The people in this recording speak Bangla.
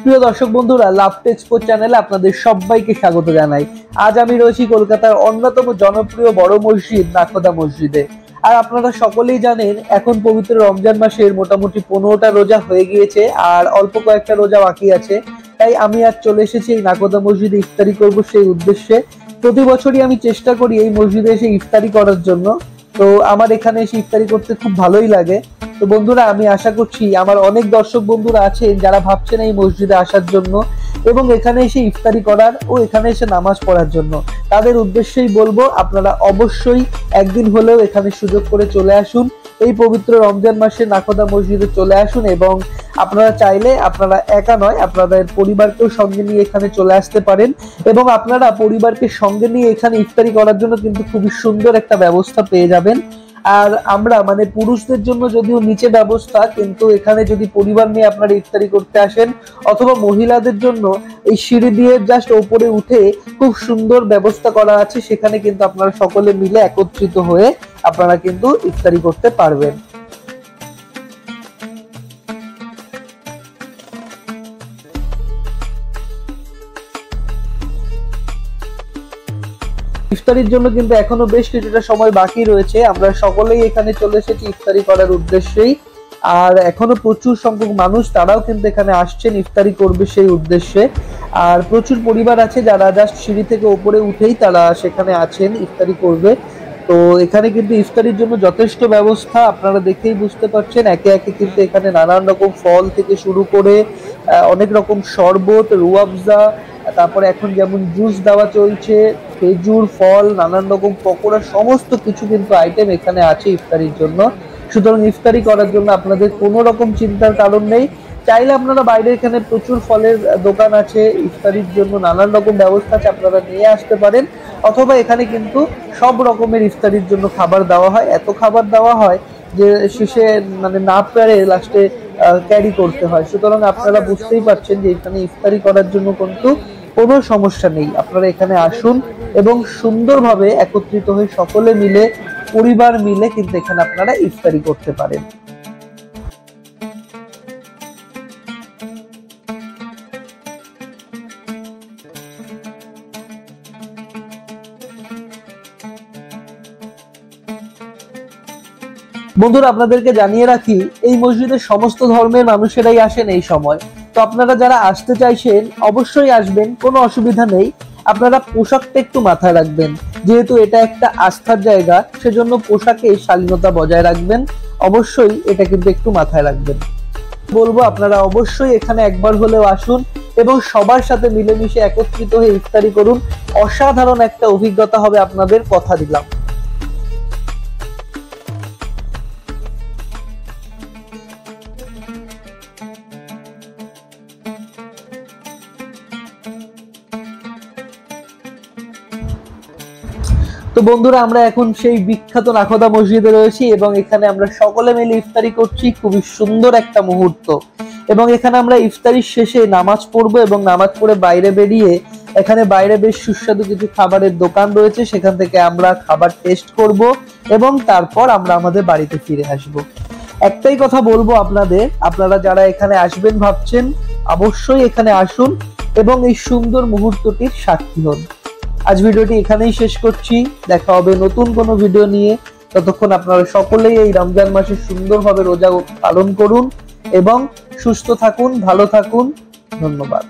প্রিয় দর্শক বন্ধুরা, লাভ টেক্সপো চ্যানেলে আপনাদের সবাইকে স্বাগত জানাই। আজ আমি রয়েছি কলকাতার অন্যতম জনপ্রিয় বড় মসজিদ নাখোদা মসজিদে। আর আপনারা সকলেই জানেন এখন পবিত্র রমজান মাসের মোটামুটি 15টা রোজা হয়ে গিয়েছে আর অল্প কয়েকটা রোজা বাকি আছে। তাই আমি আজ চলে এসেছি এই নাখোদা মসজিদে ইফতারি করব সেই উদ্দেশ্যে। প্রতি বছরই আমি চেষ্টা করি এই মসজিদে এসে ইফতারি করার জন্য, তো আমার এখানে এসে ইফতারি করতে খুব ভালোই লাগে। তো বন্ধুরা, আমি আশা করছি আমার অনেক দর্শক বন্ধুরা আছেন যারা ভাবছেন এই মসজিদে আসার জন্য এবং এখানে এসে ইফতারি করার ও এখানে এসে নামাজ পড়ার জন্য। তাদের উদ্দেশ্যেই বলবো, আপনারা অবশ্যই একদিন হলেও এখানে সুযোগ করে চলে আসুন। এই পবিত্র রমজান মাসে নাখোদা মসজিদে চলে আসুন এবং আপনারা চাইলে আপনারা একা নয়, আপনাদের পরিবারকেও সঙ্গে নিয়ে এখানে চলে আসতে পারেন এবং আপনারা পরিবারকে সঙ্গে নিয়ে এখানে ইফতারি করার জন্য কিন্তু খুবই সুন্দর একটা ব্যবস্থা পেয়ে যাবেন। আর আমরা মানে পুরুষদের জন্য যদিও নিচে ব্যবস্থা, কিন্তু এখানে যদি পরিবার নিয়ে আপনারা ইফতারি করতে আসেন অথবা মহিলাদের জন্য এই সিঁড়ি দিয়ে জাস্ট ওপরে উঠে খুব সুন্দর ব্যবস্থা করা আছে, সেখানে কিন্তু আপনারা সকলে মিলে একত্রিত হয়ে আপনারা কিন্তু ইফতারি করতে পারবেন। ইফতারির জন্য কিন্তু এখনো বেশ কিছুটা সময় বাকি রয়েছে। আমরা সকলেই এখানে চলে এসেছি ইফতারি করার উদ্দেশ্যেই। আর এখনো প্রচুর সংখ্যক মানুষ তারাও কিন্তু এখানে আসছেন ইফতারি করবে সেই উদ্দেশ্যে। আর প্রচুর পরিবার আছে যারা জাস্ট সিঁড়ি থেকে উপরে উঠেই তারা সেখানে আছেন ইফতারি করবে। তো এখানে কিন্তু ইফতারির জন্য যথেষ্ট ব্যবস্থা, আপনারা দেখেই বুঝতে পারছেন। একে একে কিন্তু এখানে নানান রকম ফল থেকে শুরু করে অনেক রকম শরবত, রুয়াবজা, তারপরে এখন যেমন জুস দেওয়া চলছে, খেজুর, ফল, নানান রকম পকোড়া, সমস্ত কিছু কিন্তু আইটেম এখানে আছে ইফতারির জন্য। সুতরাং ইফতারি করার জন্য আপনাদের কোনো রকম চিন্তার কারণ নেই। চাইলে আপনারা বাইরে এখানে প্রচুর ফলের দোকান আছে, ইফতারির জন্য নানান রকম ব্যবস্থা আছে, আপনারা নিয়ে আসতে পারেন। অথবা এখানে কিন্তু সব রকমের ইফতারির জন্য খাবার দেওয়া হয়, এত খাবার দেওয়া হয় যে শেষে মানে না পেরে লাস্টে ক্যারি করতে হয়। সুতরাং আপনারা বুঝতেই পারছেন যে এখানে ইফতারি করার জন্য কিন্তু কোনো সমস্যা নেই। আপনারা এখানে আসুন এবং সুন্দরভাবে একত্রিত হয়ে সকলে মিলে, পরিবার মিলে কিন্তু এখানে আপনারা ইফতারি করতে পারেন। বন্ধুরা, আপনাদেরকে জানিয়ে রাখি এই মসজিদে সমস্ত ধর্মের মানুষেরাই আসেন এই সময়। তো আপনারা যারা আসতে চাইছেন অবশ্যই আসবেন, কোনো অসুবিধা নেই। আপনারা পোশাকটা একটু মাথায় রাখবেন, যেহেতু এটা একটা আস্থার জায়গা, সেজন্য পোশাকে শালীনতা বজায় রাখবেন। অবশ্যই এটা কিন্তু একটু মাথায় রাখবেন। বলবো আপনারা অবশ্যই এখানে একবার হলেও আসুন এবং সবার সাথে মিলেমিশে একত্রিত হয়ে ইফতারি করুন। অসাধারণ একটা অভিজ্ঞতা হবে আপনাদের, কথা দিলাম। তো বন্ধুরা, আমরা এখন সেই বিখ্যাত নাখোদা মসজিদে রয়েছি এবং এখানে আমরা সকলে মিলে ইফতারি করছি। খুবই সুন্দর একটা মুহূর্ত। এবং এখানে আমরা ইফতারির শেষে নামাজ পড়বো এবং নামাজ পড়ে বাইরে বেরিয়ে এখানে বাইরে বেশ সুস্বাদু কিছু খাবারের দোকান রয়েছে, সেখান থেকে আমরা খাবার টেস্ট করব এবং তারপর আমরা আমাদের বাড়িতে ফিরে আসব। একটাই কথা বলবো আপনাদের, আপনারা যারা এখানে আসবেন ভাবছেন অবশ্যই এখানে আসুন এবং এই সুন্দর মুহূর্তটির সাক্ষী হন। আজ ভিডিওটি এখানেই শেষ করছি, দেখা হবে নতুন কোনো ভিডিও নিয়ে। ততক্ষণ আপনারা সকলেই এই রমজান মাসে সুন্দরভাবে রোজা পালন করুন এবং সুস্থ থাকুন, ভালো থাকুন। ধন্যবাদ।